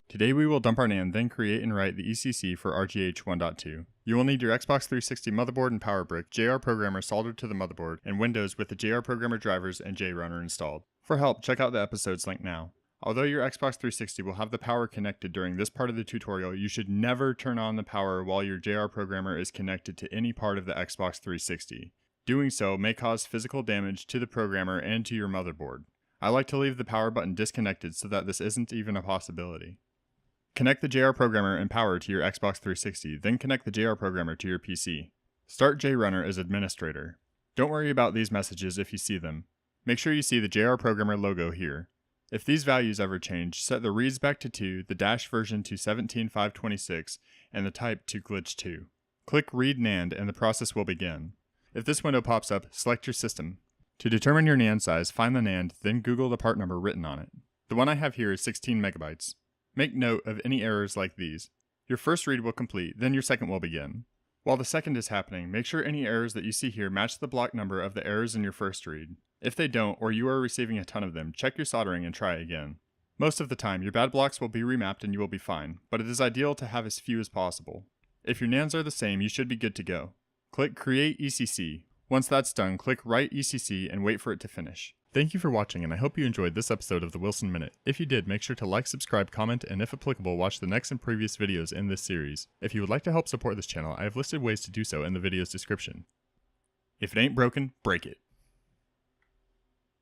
Today we will dump our NAND, then create and write the ECC for RGH 1.2. You will need your Xbox 360 motherboard and power brick, JR Programmer soldered to the motherboard, and Windows with the JR Programmer drivers and JRunner installed. For help, check out the episodes link now. Although your Xbox 360 will have the power connected during this part of the tutorial, you should never turn on the power while your JR Programmer is connected to any part of the Xbox 360. Doing so may cause physical damage to the programmer and to your motherboard. I like to leave the power button disconnected so that this isn't even a possibility. Connect the JR Programmer and power to your Xbox 360, then connect the JR Programmer to your PC. Start JRunner as administrator. Don't worry about these messages if you see them. Make sure you see the JR Programmer logo here. If these values ever change, set the reads back to 2, the dash version to 17.526, and the type to glitch 2. Click Read NAND and the process will begin. If this window pops up, select your system. To determine your NAND size, find the NAND, then Google the part number written on it. The one I have here is 16 megabytes. Make note of any errors like these. Your first read will complete, then your second will begin. While the second is happening, make sure any errors that you see here match the block number of the errors in your first read. If they don't, or you are receiving a ton of them, check your soldering and try again. Most of the time, your bad blocks will be remapped and you will be fine, but it is ideal to have as few as possible. If your NANDs are the same, you should be good to go. Click Create ECC. Once that's done, click Write ECC and wait for it to finish. Thank you for watching, and I hope you enjoyed this episode of the Wilson Minute. If you did, make sure to like, subscribe, comment, and if applicable, watch the next and previous videos in this series. If you would like to help support this channel, I have listed ways to do so in the video's description. If it ain't broken, break it.